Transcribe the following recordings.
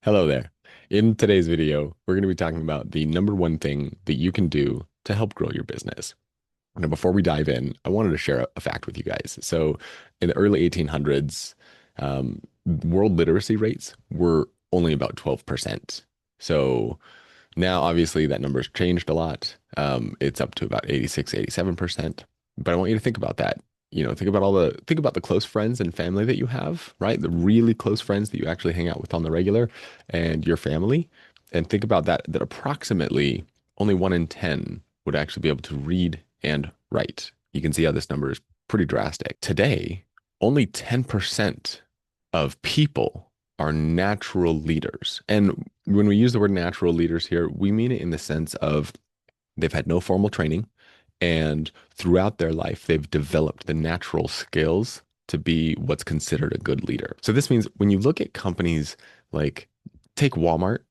Hello there. In today's video, we're going to be talking about the number one thing that you can do to help grow your business. Now, before we dive in, I wanted to share a fact with you guys. So, in the early 1800s, world literacy rates were only about 12%. So, now obviously that number's changed a lot. It's up to about 86, 87%. But I want you to think about that. Think about the close friends and family that you have, right? The really close friends that you actually hang out with on the regular and your family. And think about that approximately only 1 in 10 would actually be able to read and write. You can see how this number is pretty drastic. Today, only 10% of people are natural leaders. And when we use the word natural leaders here, we mean it in the sense of they've had no formal training, and throughout their life, they've developed the natural skills to be what's considered a good leader. So this means when you look at companies like take Walmart,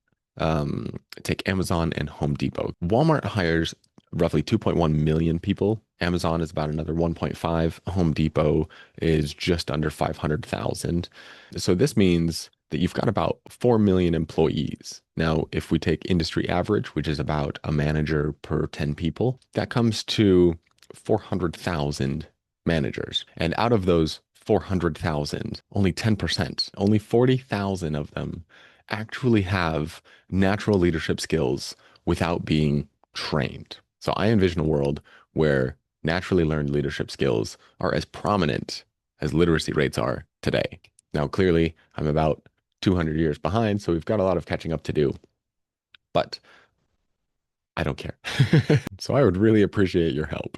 take Amazon and Home Depot. Walmart hires roughly 2.1 million people. Amazon is about another 1.5. Home Depot is just under 500,000. So this means that you've got about 4 million employees. Now, if we take industry average, which is about a manager per 10 people, that comes to 400,000 managers. And out of those 400,000, only 10%, only 40,000 of them actually have natural leadership skills without being trained. So I envision a world where naturally learned leadership skills are as prominent as literacy rates are today. Now, clearly, I'm about 200 years behind, so we've got a lot of catching up to do, but I don't care. So I would really appreciate your help.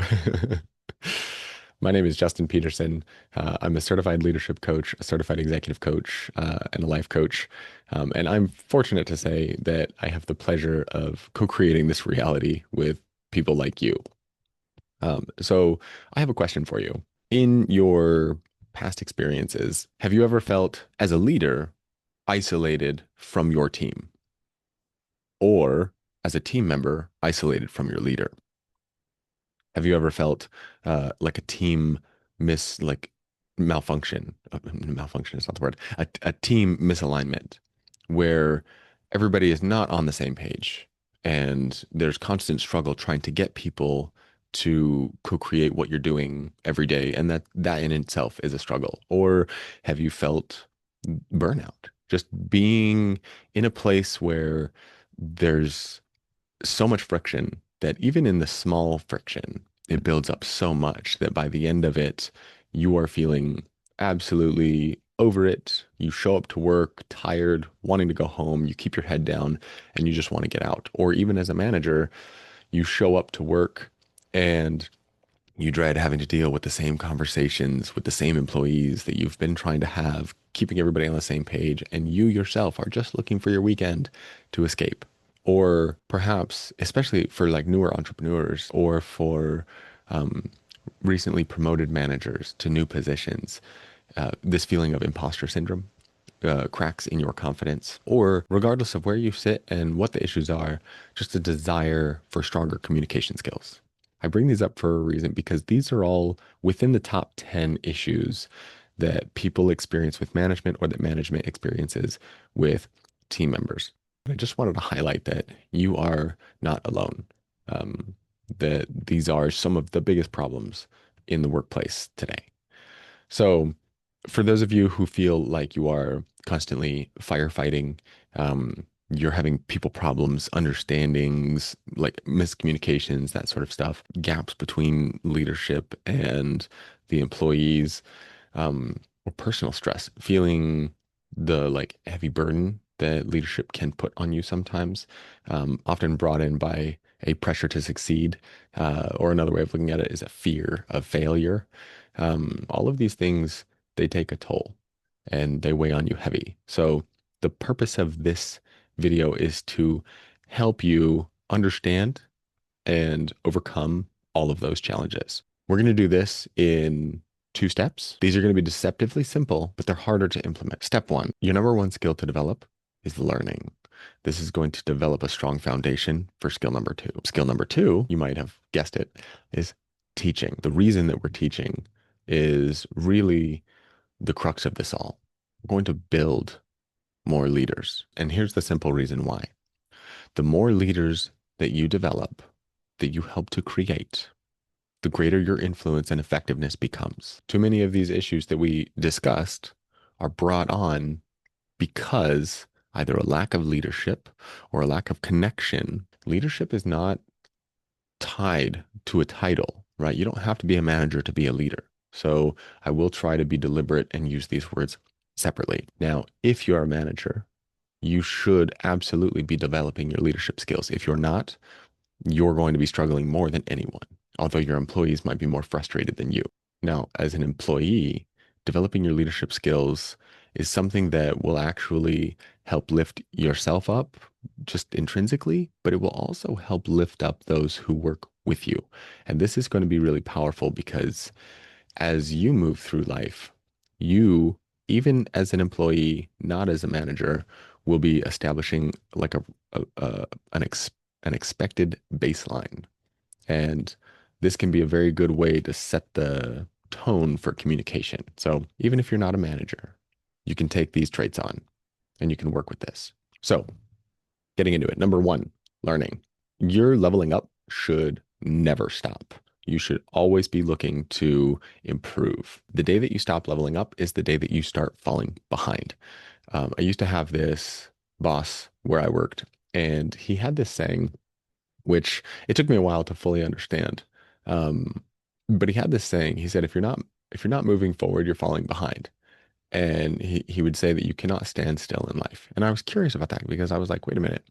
My name is Justin Peterson. I'm a certified leadership coach, a certified executive coach, and a life coach. And I'm fortunate to say that I have the pleasure of co-creating this reality with people like you. So I have a question for you. In your past experiences, have you ever felt as a leader isolated from your team, or as a team member isolated from your leader? Have you ever felt like a team like malfunction? Malfunction is not the word. A team misalignment where everybody is not on the same page and there's constant struggle trying to get people to co-create what you're doing every day, and that in itself is a struggle. Or have you felt burnout? Just being in a place where there's so much friction that even in the small friction, it builds up so much that by the end of it, you are feeling absolutely over it. You show up to work tired, wanting to go home, you keep your head down, and you just want to get out. Or even as a manager, you show up to work and you dread having to deal with the same conversations with the same employees that you've been trying to have, keeping everybody on the same page, and you yourself are just looking for your weekend to escape. Or perhaps, especially for like newer entrepreneurs or for um, recently promoted managers to new positions, this feeling of imposter syndrome cracks in your confidence, or regardless of where you sit and what the issues are, just a desire for stronger communication skills. I bring these up for a reason because these are all within the top 10 issues that people experience with management or that management experiences with team members. I just wanted to highlight that you are not alone. Um, that these are some of the biggest problems in the workplace today. So, for those of you who feel like you are constantly firefighting, you're having people problems, understandings, like miscommunications, that sort of stuff, gaps between leadership and the employees, or personal stress, feeling the like heavy burden that leadership can put on you sometimes, often brought in by a pressure to succeed, or another way of looking at it is a fear of failure. All of these things, they take a toll and they weigh on you heavy. So the purpose of this video is to help you understand and overcome all of those challenges. We're going to do this in 2 steps. These are going to be deceptively simple, but they're harder to implement. Step one, your number one skill to develop is learning. This is going to develop a strong foundation for skill number two. Skill number two, you might have guessed it, is teaching. The reason that we're teaching is really the crux of this all. We're going to build more leaders. And here's the simple reason why. The more leaders that you develop, that you help to create, the greater your influence and effectiveness becomes. Too many of these issues that we discussed are brought on because either a lack of leadership or a lack of connection. Leadership is not tied to a title, right? You don't have to be a manager to be a leader. So I will try to be deliberate and use these words separately. Now, if you're a manager, you should absolutely be developing your leadership skills. If you're not, you're going to be struggling more than anyone, although your employees might be more frustrated than you. Now, as an employee, developing your leadership skills is something that will actually help lift yourself up just intrinsically, but it will also help lift up those who work with you. And this is going to be really powerful because as you move through life, you, even as an employee, not as a manager, will be establishing like a an ex, an expected baseline. And this can be a very good way to set the tone for communication. So even if you're not a manager, you can take these traits on and you can work with this. So getting into it. Number one, learning. Your leveling up should never stop. You should always be looking to improve. The day that you stop leveling up is the day that you start falling behind. I used to have this boss where I worked, and he had this saying, which it took me a while to fully understand. Um, but he had this saying. He said, if you're not moving forward, you're falling behind. And he would say that you cannot stand still in life. And I was curious about that because I was like, wait a minute.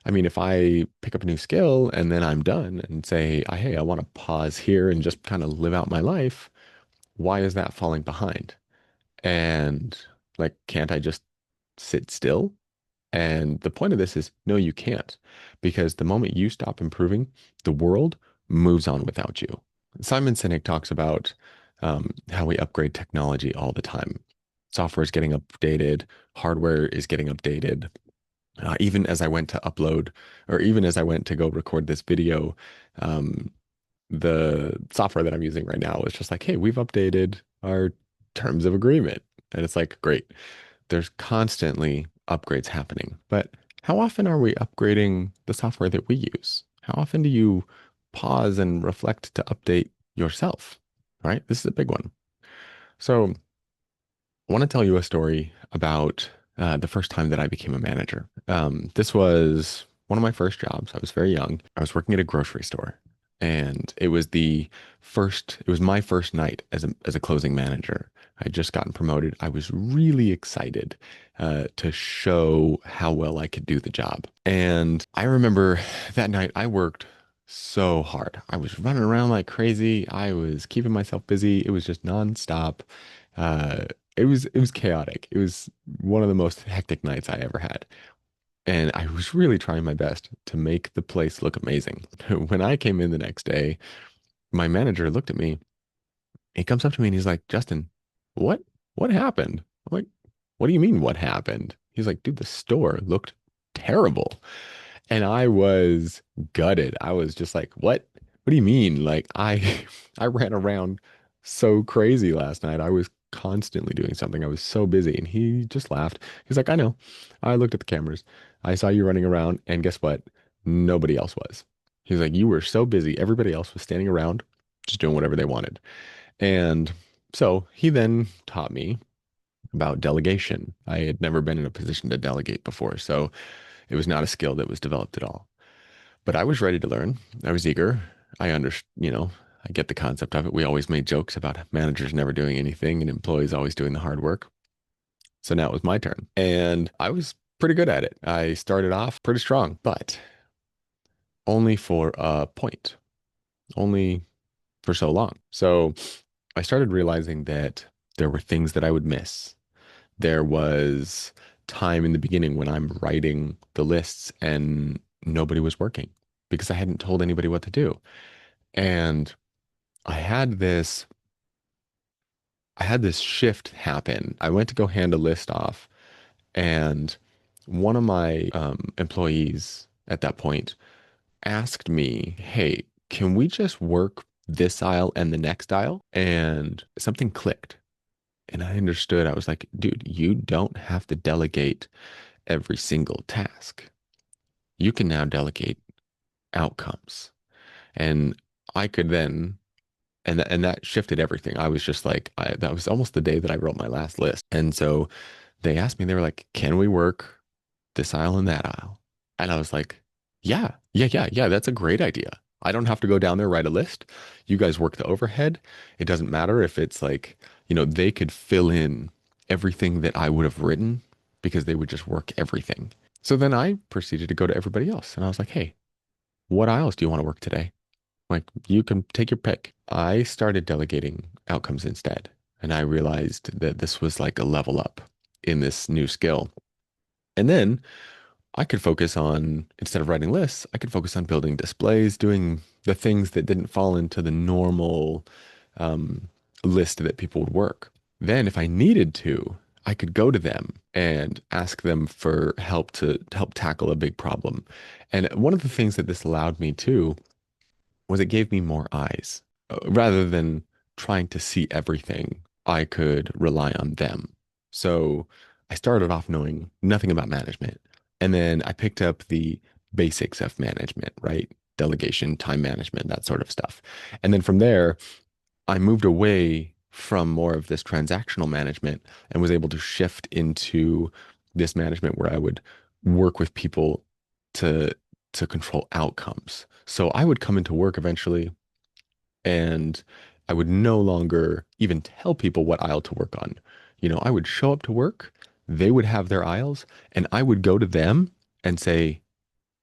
I mean, if I pick up a new skill and then I'm done and say, hey, I want to pause here and just kind of live out my life, why is that falling behind? And like, can't I just sit still? And the point of this is, no, you can't, because the moment you stop improving, the world moves on without you. Simon Sinek talks about how we upgrade technology all the time. Software is getting updated, hardware is getting updated. Even as I went to upload, or even as I went to go record this video, um, the software that I'm using right now is just like, hey, we've updated our terms of agreement. And it's like, great. There's constantly upgrades happening. But how often are we upgrading the software that we use? How often do you pause and reflect to update yourself? Right? This is a big one. So I want to tell you a story about the first time that I became a manager. This was one of my first jobs. I was very young. I was working at a grocery store, and it was my first night as a closing manager. I had just gotten promoted. I was really excited to show how well I could do the job. And I remember that night I worked so hard. I was running around like crazy. I was keeping myself busy. It was just nonstop. Uh, it was chaotic. It was one of the most hectic nights I ever had. And I was really trying my best to make the place look amazing. When I came in the next day, my manager looked at me. He comes up to me and he's like, Justin, what what happened? I'm like, what do you mean what happened? He's like, dude, the store looked terrible. And I was gutted. I was just like, what? What do you mean? Like I ran around so crazy last night. I was constantly doing something. I was so busy. And he just laughed. He's like, I know. I looked at the cameras. I saw you running around, and guess what? Nobody else was. He's like, you were so busy. Everybody else was standing around, just doing whatever they wanted. And so he then taught me about delegation. I had never been in a position to delegate before, so it was not a skill that was developed at all. But I was ready to learn. I was eager. I get the concept of it. We always made jokes about managers never doing anything and employees always doing the hard work. So now it was my turn. And I was pretty good at it. I started off pretty strong, but only for a point, only for so long. So I started realizing that there were things that I would miss. There was time in the beginning when I'm writing the lists and nobody was working because I hadn't told anybody what to do. And I had this I had this shift happen. I went to go hand a list off, and one of my employees at that point asked me, "Hey, can we just work this aisle and the next aisle?" And something clicked. And I understood. I was like, dude, you don't have to delegate every single task. You can now delegate outcomes. And I could then, and that shifted everything. I was just like, that was almost the day that I wrote my last list. And so they asked me, they were like, can we work this aisle and that aisle? And I was like, yeah, that's a great idea. I don't have to go down there, write a list. You guys work the overhead. It doesn't matter if it's like, they could fill in everything that I would have written because they would just work everything. So then I proceeded to go to everybody else and I was like, hey, what aisles do you want to work today? Like, you can take your pick. I started delegating outcomes instead. And I realized that this was like a level up in this new skill. And then I could focus on, instead of writing lists, I could focus on building displays, doing the things that didn't fall into the normal um, list that people would work. Then, if I needed to, I could go to them and ask them for help to help tackle a big problem. And one of the things that this allowed me to was it gave me more eyes. Rather than trying to see everything, I could rely on them. So I started off knowing nothing about management. And then I picked up the basics of management, right? Delegation, time management, that sort of stuff. And then from there, I moved away from more of this transactional management and was able to shift into this management where I would work with people to to control outcomes. So I would come into work eventually and I would no longer even tell people what aisle to work on. I would show up to work, they would have their aisles, and I would go to them and say,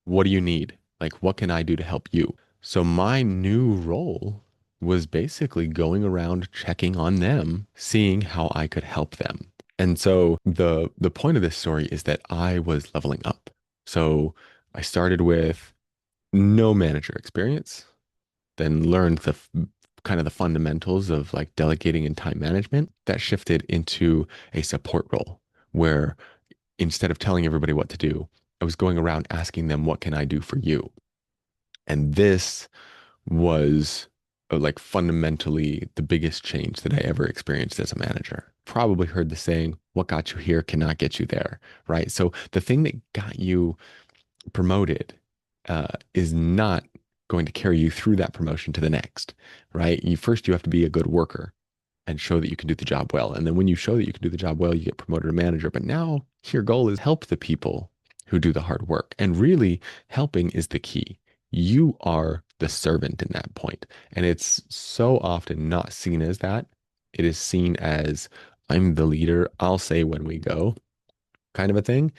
what do you need? Like, what can I do to help you? So my new role was basically going around checking on them, seeing how I could help them. And so the point of this story is that I was leveling up. So I started with no manager experience, then learned kind of the fundamentals of like delegating and time management. That shifted into a support role where instead of telling everybody what to do, I was going around asking them, what can I do for you? And this was like fundamentally the biggest change that I ever experienced as a manager. Probably heard the saying, what got you here cannot get you there, right? So the thing that got you promoted is not going to carry you through that promotion to the next, right? You have to be a good worker and show that you can do the job well. And then when you show that you can do the job well, you get promoted to manager. But now your goal is help the people who do the hard work. And really, helping is the key. You are the servant in that point. And it's so often not seen as that. It is seen as I'm the leader, I'll say when we go kind of a thing.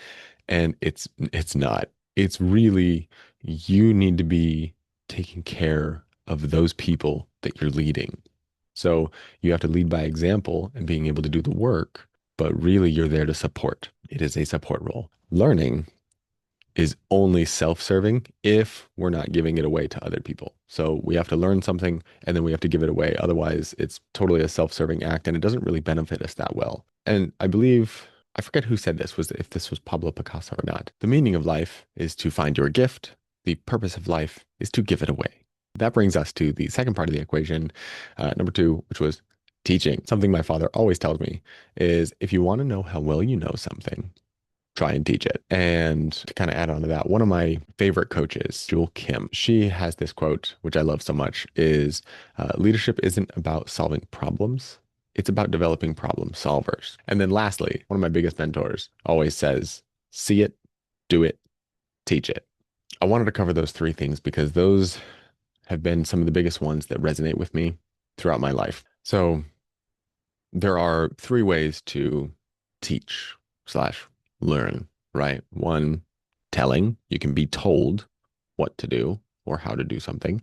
And it's not. It's really you need to be taking care of those people that you're leading. So you have to lead by example and being able to do the work, but really you're there to support. It is a support role. Learning is only self-serving if we're not giving it away to other people. So we have to learn something and then we have to give it away. Otherwise, it's totally a self-serving act and it doesn't really benefit us that well. And I believe, I forget who said this, was if this was Pablo Picasso or not. The meaning of life is to find your gift. The purpose of life is to give it away. That brings us to the second part of the equation, number two, which was teaching. Something my father always tells me is if you want to know how well you know something, try and teach it. And to kind of add on to that, one of my favorite coaches, Jewel Kim, she has this quote, which I love so much, is leadership isn't about solving problems. It's about developing problem solvers. And then lastly, one of my biggest mentors always says, see it, do it, teach it. I wanted to cover those three things because those have been some of the biggest ones that resonate with me throughout my life. So there are three ways to teach slash learn, right? One, telling. You can be told what to do or how to do something.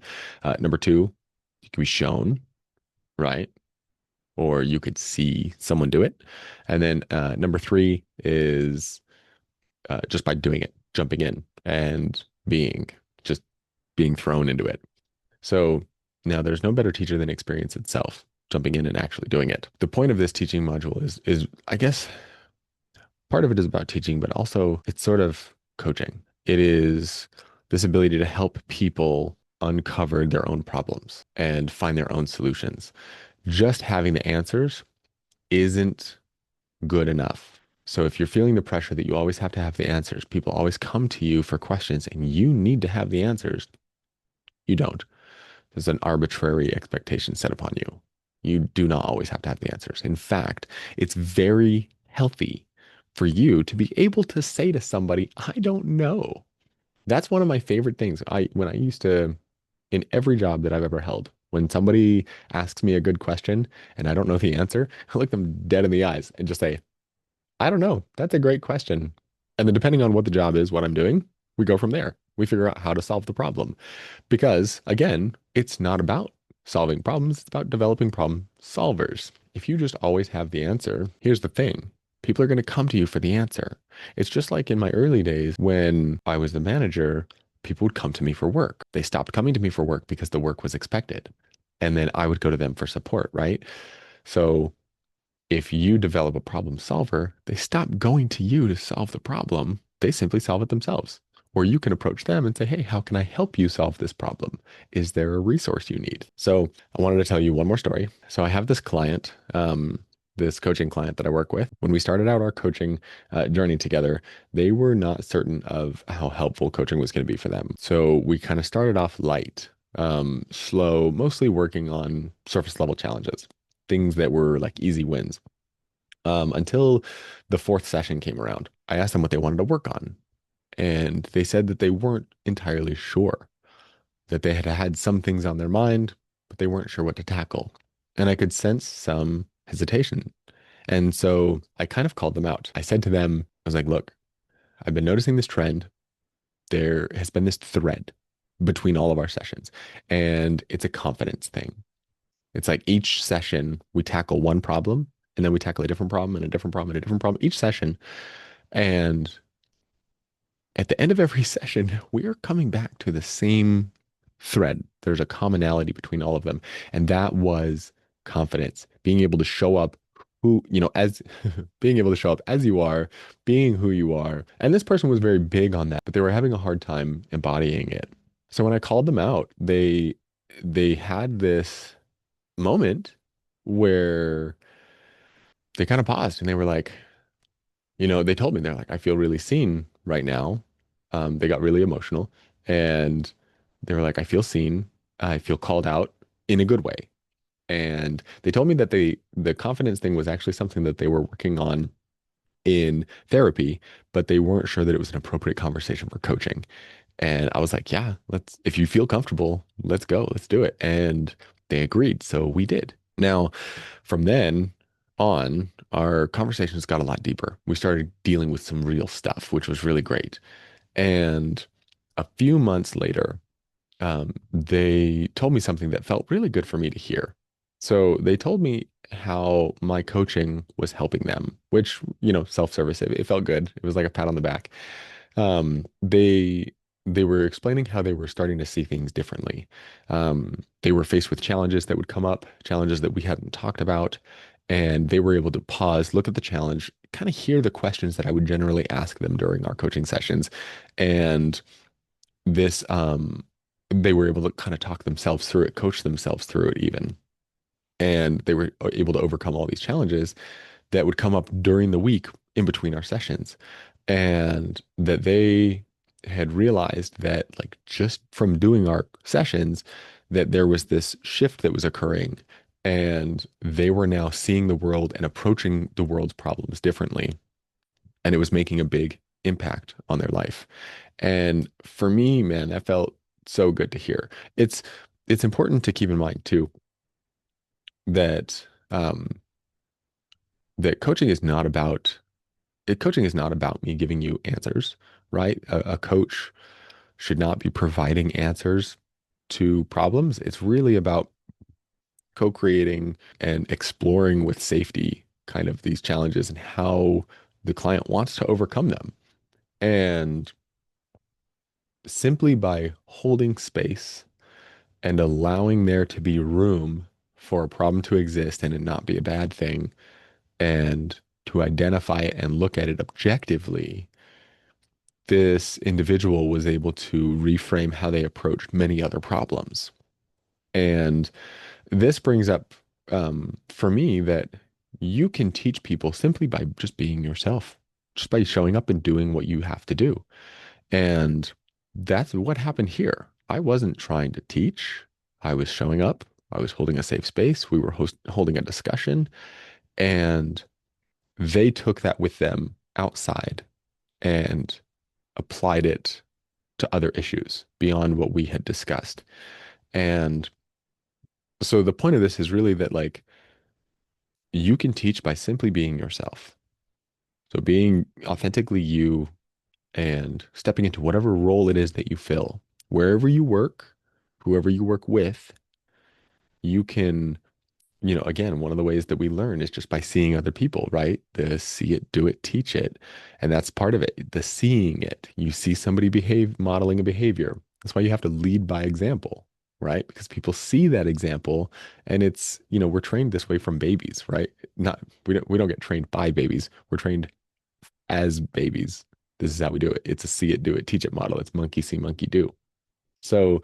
Number two, you can be shown, right? Or you could see someone do it. And then number three is just by doing it, jumping in and just being thrown into it. So now there's no better teacher than experience itself, jumping in and actually doing it. The point of this teaching module is I guess part of it is about teaching, but also it's sort of coaching. It is this ability to help people uncover their own problems and find their own solutions. Just having the answers isn't good enough. So if you're feeling the pressure that you always have to have the answers, people always come to you for questions and you need to have the answers, you don't. There's an arbitrary expectation set upon you. You do not always have to have the answers. In fact, it's very healthy for you to be able to say to somebody, I don't know. That's one of my favorite things. When I used to, in every job that I've ever held, when somebody asks me a good question and I don't know the answer, I look them dead in the eyes and just say, I don't know. That's a great question. And then depending on what the job is, what I'm doing, we go from there. We figure out how to solve the problem. Because again, it's not about solving problems, it's about developing problem solvers. If you just always have the answer, here's the thing. People are going to come to you for the answer. It's just like in my early days when I was the manager, people would come to me for work. They stopped coming to me for work because the work was expected. And then I would go to them for support, right? So if you develop a problem solver, they stop going to you to solve the problem. They simply solve it themselves. Or you can approach them and say, hey, how can I help you solve this problem? Is there a resource you need? So I wanted to tell you one more story. So I have this client, this coaching client that I work with. When we started out our coaching journey together, they were not certain of how helpful coaching was going to be for them. So we kind of started off light, slow, mostly working on surface level challenges, things that were like easy wins. Until the fourth session came around, I asked them what they wanted to work on, and they said that they weren't entirely sure, that they had had some things on their mind, but they weren't sure what to tackle. And I could sense some hesitation. And so I kind of called them out. I said to them, I was like, look, I've been noticing this trend. There has been this thread between all of our sessions, and it's a confidence thing. It's like each session we tackle one problem and then we tackle a different problem and a different problem and a different problem each session. And at the end of every session, we are coming back to the same thread. There's a commonality between all of them. And that was confidence, being able to show up as being able to show up as you are, being who you are. And this person was very big on that, but they were having a hard time embodying it. So when I called them out, they had this moment where they kind of paused and they were like, they told me they're like, I feel really seen right now. They got really emotional and they were like, I feel seen. I feel called out in a good way. And they told me that the confidence thing was actually something that they were working on in therapy, but they weren't sure that it was an appropriate conversation for coaching. And I was like, yeah, if you feel comfortable, let's go, let's do it. And they agreed. So we did. Now, from then on, our conversations got a lot deeper. We started dealing with some real stuff, which was really great. And a few months later, they told me something that felt really good for me to hear. So they told me how my coaching was helping them, which, self-service, it felt good. It was like a pat on the back. Um, they they were explaining how they were starting to see things differently. They were faced with challenges that would come up, challenges that we hadn't talked about, and they were able to pause, look at the challenge, kind of hear the questions that I would generally ask them during our coaching sessions, and this they were able to kind of talk themselves through it, coach themselves through it even. And they were able to overcome all these challenges that would come up during the week in between our sessions. And that they had realized that, like, just from doing our sessions, that there was this shift that was occurring. And they were now seeing the world and approaching the world's problems differently. And it was making a big impact on their life. And for me, man, that felt so good to hear. It's important to keep in mind too that that coaching is not about me giving you answers, right? A coach should not be providing answers to problems. It's really about co-creating and exploring with safety kind of these challenges and how the client wants to overcome them. And simply by holding space and allowing there to be room for a problem to exist and it not be a bad thing, and to identify it and look at it objectively, this individual was able to reframe how they approached many other problems. And this brings up for me that You can teach people simply by just being yourself, just by showing up and doing what you have to do. And that's what happened here. I wasn't trying to teach. I was showing up. I was holding a safe space. We were holding a discussion, and they took that with them outside and applied it to other issues beyond what we had discussed. And so the point of this is really that like you can teach by simply being yourself. So being authentically you and stepping into whatever role it is that you fill, wherever you work, whoever you work with, you can, again, one of the ways that we learn is just by seeing other people, right? The see it, do it, teach it. And that's part of it, the seeing it. You see somebody modeling a behavior. That's why you have to lead by example, right? Because people see that example and it's, we're trained this way from babies, right? Not, we don't get trained by babies. We're trained as babies. This is how we do it. It's a see it, do it, teach it model. It's monkey see, monkey do. So,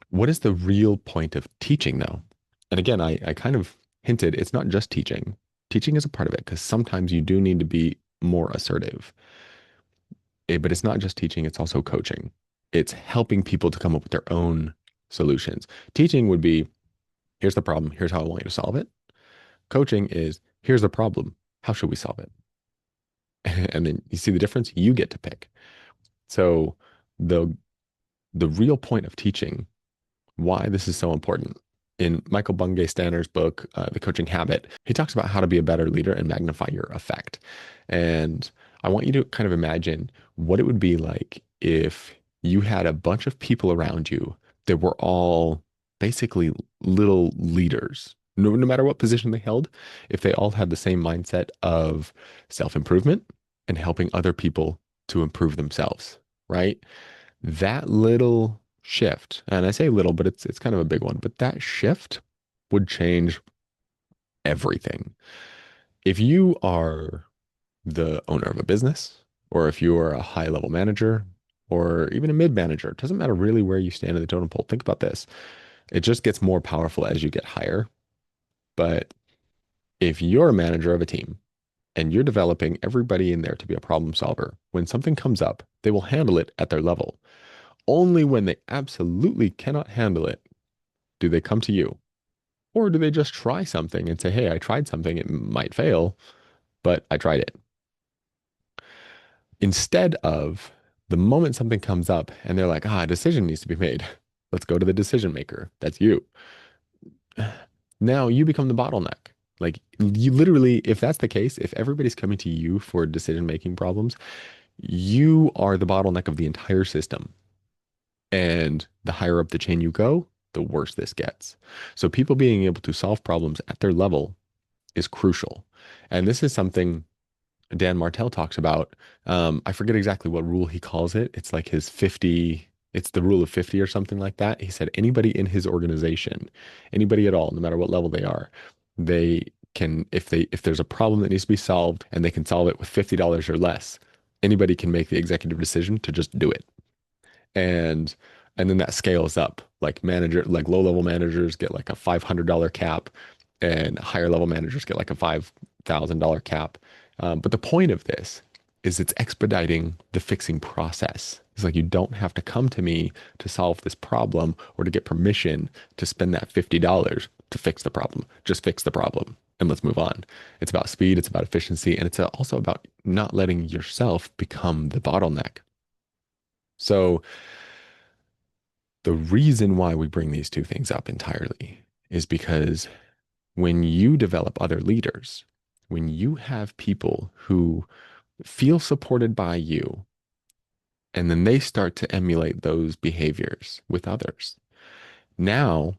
what is the real point of teaching, though? And again, I kind of hinted it's not just teaching. Teaching is a part of it because sometimes you do need to be more assertive. But it's not just teaching, it's also coaching. It's helping people to come up with their own solutions. Teaching would be here's the problem, here's how I want you to solve it. Coaching is here's the problem, how should we solve it? And then you see the difference, you get to pick. So the the real point of teaching, why this is so important. In Michael Bungay Stanner's book, The Coaching Habit, he talks about how to be a better leader and magnify your effect. And I want you to kind of imagine what it would be like if you had a bunch of people around you that were all basically little leaders, no matter what position they held, if they all had the same mindset of self-improvement and helping other people to improve themselves, right? That little shift, and I say little, but it's kind of a big one, but that shift would change everything. If you are the owner of a business, or if you are a high level manager, or even a mid manager, it doesn't matter really where you stand in the totem pole. Think about this. It just gets more powerful as you get higher. But if you're a manager of a team and you're developing everybody in there to be a problem solver, when something comes up, they will handle it at their level. Only when they absolutely cannot handle it do they come to you. Or do they just try something and say, hey, I tried something. It might fail, but I tried it. Instead of the moment something comes up and they're like, a decision needs to be made. Let's go to the decision maker. That's you. Now you become the bottleneck. Like you literally, if that's the case, if everybody's coming to you for decision making problems, you are the bottleneck of the entire system. And the higher up the chain you go, the worse this gets. So people being able to solve problems at their level is crucial. And this is something Dan Martell talks about. I forget exactly what rule he calls it. It's like his 50, it's the rule of 50 or something like that. He said anybody in his organization, anybody at all, no matter what level they are, they can, if there's a problem that needs to be solved and they can solve it with $50 or less, anybody can make the executive decision to just do it. and and then that scales up. Like low level managers get like a $500 cap, and higher level managers get like a $5,000 cap. But the point of this is it's expediting the fixing process. It's like you don't have to come to me to solve this problem or to get permission to spend that $50 to fix the problem. Just fix the problem and let's move on. It's about speed, it's about efficiency, and it's also about not letting yourself become the bottleneck. So the reason why we bring these two things up entirely is because when you develop other leaders, when you have people who feel supported by you, and then they start to emulate those behaviors with others. Now,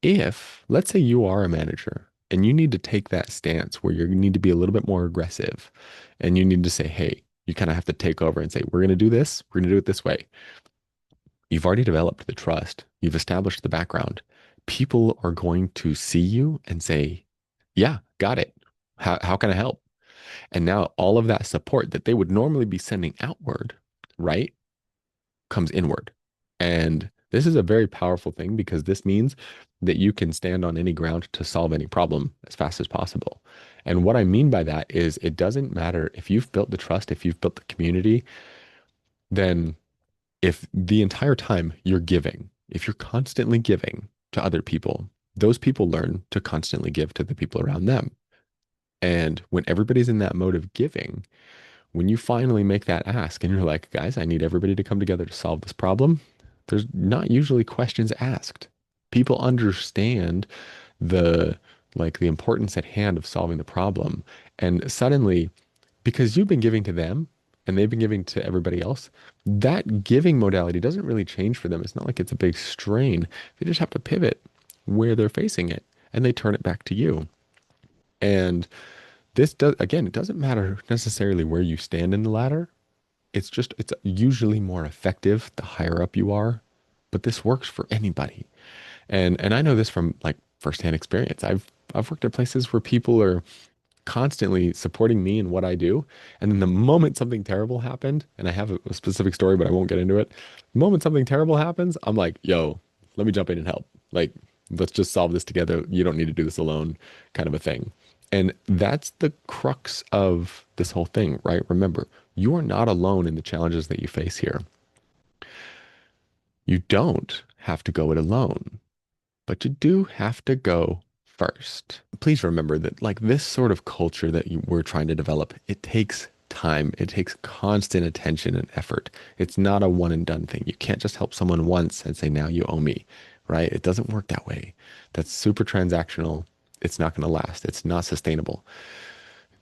if let's say you are a manager and you need to take that stance where you need to be a little bit more aggressive and you need to say, hey, you kind of have to take over and say, we're going to do this, we're going to do it this way. You've already developed the trust. You've established the background. People are going to see you and say, yeah, got it. How can I help? And now all of that support that they would normally be sending outward, right, comes inward. And This is a very powerful thing because this means that you can stand on any ground to solve any problem as fast as possible. And what I mean by that is it doesn't matter if you've built the trust, if you've built the community, then if the entire time you're giving, if you're constantly giving to other people, those people learn to constantly give to the people around them. And when everybody's in that mode of giving, when you finally make that ask and you're like, guys, I need everybody to come together to solve this problem, there's not usually questions asked. People understand the the importance at hand of solving the problem. And suddenly, because you've been giving to them and they've been giving to everybody else, that giving modality doesn't really change for them. It's not like it's a big strain. They just have to pivot where they're facing it and they turn it back to you. And this does, again, it doesn't matter necessarily where you stand in the ladder. It's usually more effective the higher up you are, but this works for anybody. And I know this from like firsthand experience. I've worked at places where people are constantly supporting me in what I do. And then the moment something terrible happened, and I have a specific story, but I won't get into it. The moment something terrible happens, I'm like, yo, let me jump in and help. Like, let's just solve this together. You don't need to do this alone, kind of a thing. And that's the crux of this whole thing, right? Remember, you are not alone in the challenges that you face here. You don't have to go it alone, but you do have to go first. Please remember that like this sort of culture that we're trying to develop, it takes time. It takes constant attention and effort. It's not a one and done thing. You can't just help someone once and say, now you owe me, right? It doesn't work that way. That's super transactional. It's not going to last. It's not sustainable.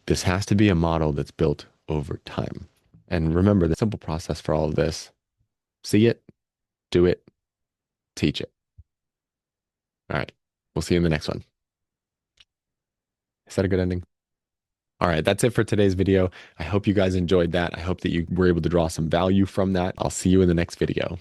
This has to be a model that's built over time. And remember the simple process for all of this: see it, do it, teach it. All right. We'll see you in the next one. Is that a good ending? All right, that's it for today's video. I hope you guys enjoyed that. I hope that you were able to draw some value from that. I'll see you in the next video.